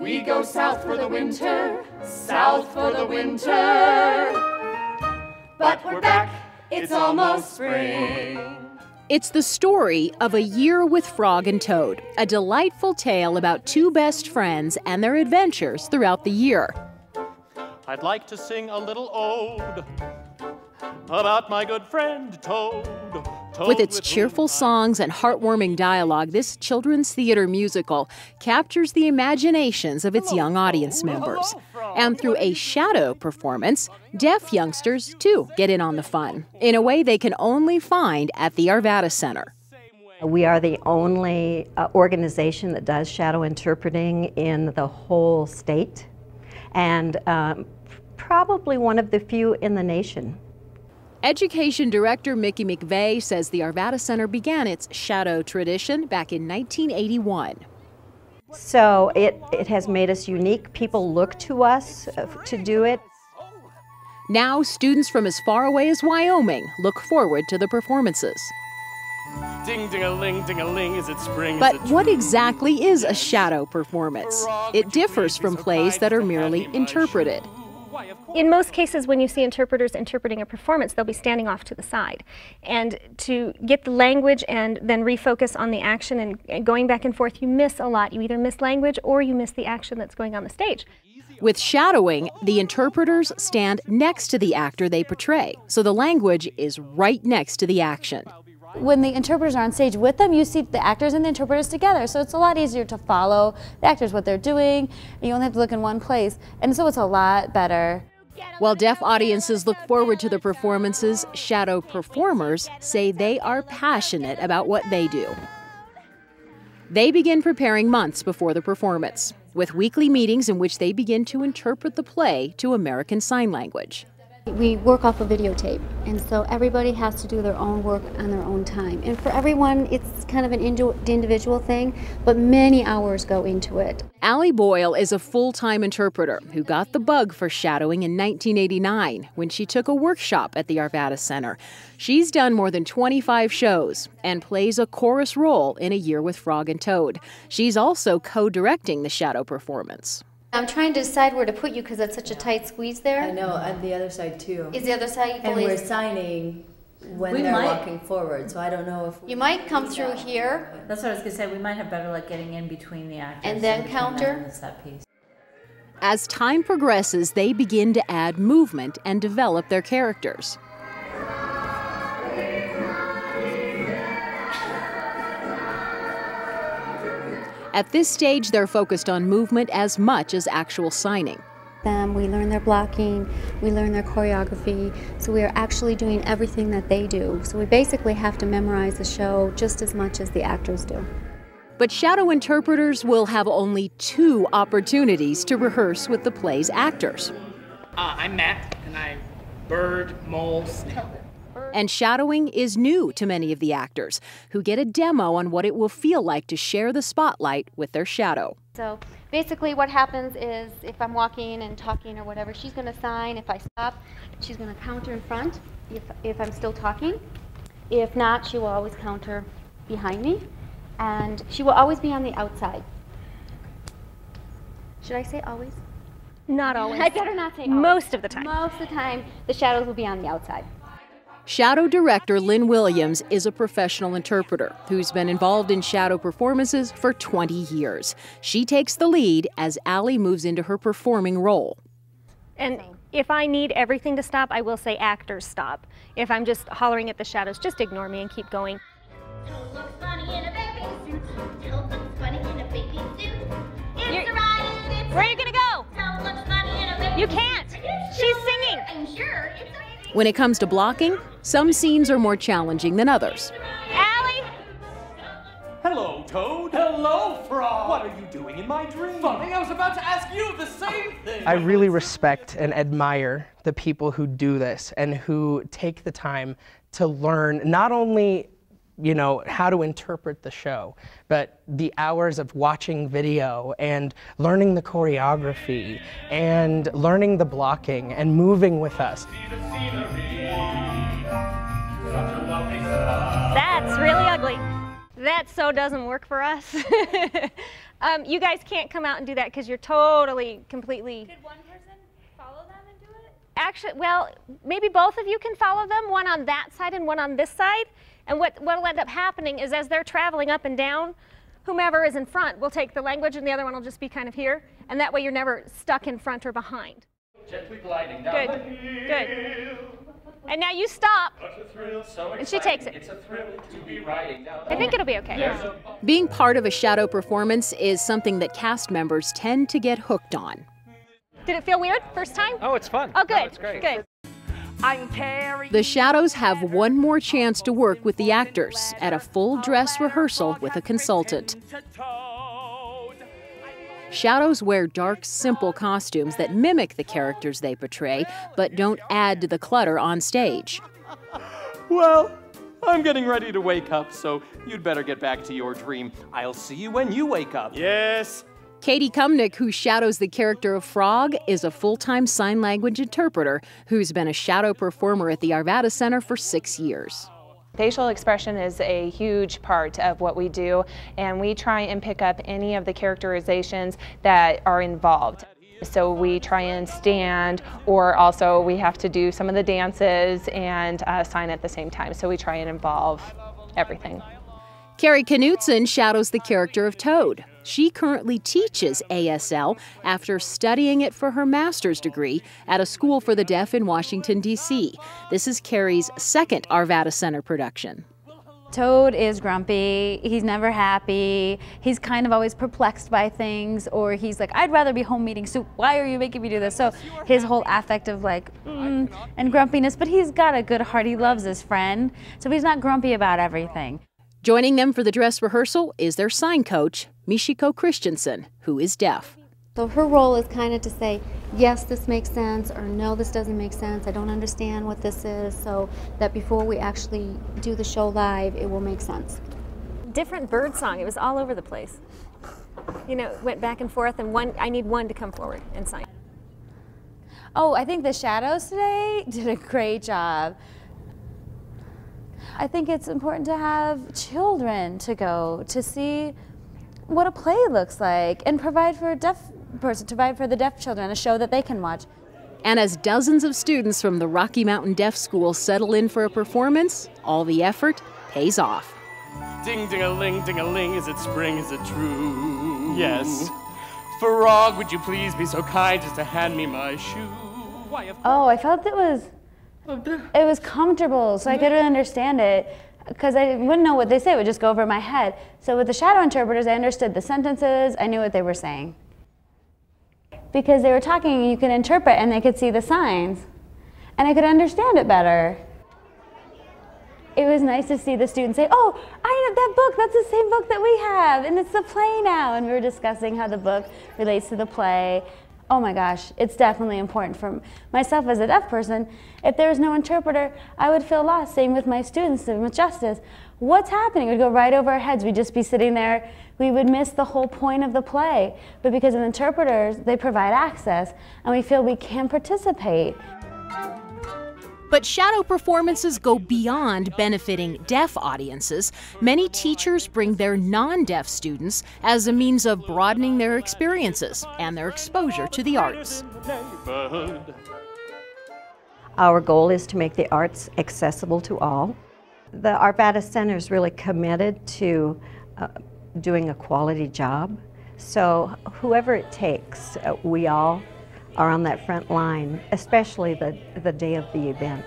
We go south for the winter, south for the winter. But we're back, it's almost spring. It's the story of A Year with Frog and Toad, a delightful tale about two best friends and their adventures throughout the year. I'd like to sing a little ode about my good friend Toad. With its cheerful songs and heartwarming dialogue, this children's theater musical captures the imaginations of its young audience members. And through a shadow performance, deaf youngsters, too, get in on the fun, in a way they can only find at the Arvada Center. We are the only organization that does shadow interpreting in the whole state, and probably one of the few in the nation. Education Director McVey says the Arvada Center began its shadow tradition back in 1981. So it has made us unique. People look to us to do it. Now students from as far away as Wyoming look forward to the performances. Ding-ding-a-ling, ding-a-ling, is it spring? But what exactly is a shadow performance? It differs from plays that are merely interpreted. In most cases, when you see interpreters interpreting a performance, they'll be standing off to the side. And to get the language and then refocus on the action and going back and forth, you miss a lot. You either miss language or you miss the action that's going on the stage. With shadowing, the interpreters stand next to the actor they portray, so the language is right next to the action. When the interpreters are on stage with them, you see the actors and the interpreters together, so it's a lot easier to follow the actors, what they're doing, and you only have to look in one place, and so it's a lot better. While deaf audiences look forward to the performances, shadow performers say they are passionate about what they do. They begin preparing months before the performance, with weekly meetings in which they begin to interpret the play to American Sign Language. We work off a videotape, and so everybody has to do their own work on their own time. And for everyone, it's kind of an individual thing, but many hours go into it. Boyle is a full-time interpreter who got the bug for shadowing in 1989 when she took a workshop at the Arvada Center. She's done more than 25 shows and plays a chorus role in A Year with Frog and Toad. She's also co-directing the shadow performance. I'm trying to decide where to put you because it's such a tight squeeze there. I know, on the other side too. Is the other side? And we're signing when they're walking forward, so I don't know if you might come through here. That's what I was going to say. We might have better luck getting in between the actors. And then counter. That piece. As time progresses, they begin to add movement and develop their characters. At this stage, they're focused on movement as much as actual signing. We learn their blocking, we learn their choreography, so we are actually doing everything that they do. So we basically have to memorize the show just as much as the actors do. But shadow interpreters will have only 2 opportunities to rehearse with the play's actors. I'm Matt, and I bird, mole, snail. And shadowing is new to many of the actors, who get a demo on what it will feel like to share the spotlight with their shadow. So basically what happens is if I'm walking and talking or whatever, she's going to sign. If I stop, she's going to counter in front if I'm still talking. If not, she will always counter behind me. And she will always be on the outside. Should I say always? Not always. I better not say always. Most of the time. Most of the time, the shadows will be on the outside. Shadow director Lynn Williams is a professional interpreter who's been involved in shadow performances for 20 years. She takes the lead as Allie moves into her performing role. And if I need everything to stop, I will say actors stop. If I'm just hollering at the shadows, just ignore me and keep going. Toad looks funny in a baby suit. Toad looks funny in a baby suit. It's a riot, where are you gonna go? Toad looks funny in a baby You can't. She's singing. I'm sure it's a When it comes to blocking, some scenes are more challenging than others. Allie? Hello, Toad. Hello, Frog. What are you doing in my dream? Funny, I was about to ask you the same thing. I really respect and admire the people who do this and who take the time to learn not only how to interpret the show, but the hours of watching video and learning the choreography and learning the blocking and moving with us. That's really ugly. That so doesn't work for us. You guys can't come out and do that because you're totally, completely... Could one person follow them and do it? Actually, well, maybe both of you can follow them, one on that side and one on this side. And what'll end up happening is as they're traveling up and down, whomever is in front will take the language and the other one will just be kind of here. And that way you're never stuck in front or behind. Gently gliding down the hill. Good. And now you stop. And she takes it. It's a thrill to be riding down. I think it'll be okay. Being part of a shadow performance is something that cast members tend to get hooked on. Did it feel weird first time? Oh, it's fun. Oh, good. No, it's great. Good. The shadows have one more chance to work with the actors at a full dress rehearsal with a consultant. Shadows wear dark, simple costumes that mimic the characters they portray, but don't add to the clutter on stage. Well, I'm getting ready to wake up, so you'd better get back to your dream. I'll see you when you wake up. Yes. Katie Kumnick, who shadows the character of Frog, is a full-time sign language interpreter who's been a shadow performer at the Arvada Center for 6 years. Facial expression is a huge part of what we do, and we try and pick up any of the characterizations that are involved. So we try and stand, or also we have to do some of the dances and sign at the same time. So we try and involve everything. Kari Knutson shadows the character of Toad. She currently teaches ASL after studying it for her master's degree at a school for the deaf in Washington, D.C. This is Kari's second Arvada Center production. Toad is grumpy, he's never happy, he's kind of always perplexed by things, or he's like, I'd rather be home eating soup, why are you making me do this? So his whole affect of like, and grumpiness, but he's got a good heart, he loves his friend, so he's not grumpy about everything. Joining them for the dress rehearsal is their sign coach, Michiko Christiansen, who is deaf. So her role is kind of to say, yes, this makes sense, or no, this doesn't make sense, I don't understand what this is, so that before we actually do the show live, it will make sense. Different bird song, it was all over the place. You know, it went back and forth, and I need one to come forward and sign. Oh, I think the shadows today did a great job. I think it's important to have children to go to see what a play looks like and provide for a deaf person, provide for the deaf children a show that they can watch. And as dozens of students from the Rocky Mountain Deaf School settle in for a performance, all the effort pays off. Ding-ding-a-ling, is it spring, is it true? Yes. Frog, would you please be so kind as to hand me my shoe? Why, of course. Oh, I felt it was comfortable, so I could really understand it, because I wouldn't know what they say, it would just go over my head. So with the shadow interpreters, I understood the sentences, I knew what they were saying. Because they were talking, you could interpret, and they could see the signs, and I could understand it better. It was nice to see the students say, oh, I know that book, that's the same book that we have, and it's the play now, and we were discussing how the book relates to the play. Oh my gosh, it's definitely important for myself as a deaf person. If there was no interpreter, I would feel lost. Same with my students and with Justice. What's happening? It would go right over our heads. We'd just be sitting there. We would miss the whole point of the play. But because of interpreters, they provide access, and we feel we can participate. But shadow performances go beyond benefiting deaf audiences. Many teachers bring their non-deaf students as a means of broadening their experiences and their exposure to the arts. Our goal is to make the arts accessible to all. The Arvada Center is really committed to doing a quality job. So whoever it takes, we all are on that front line, especially the day of the event.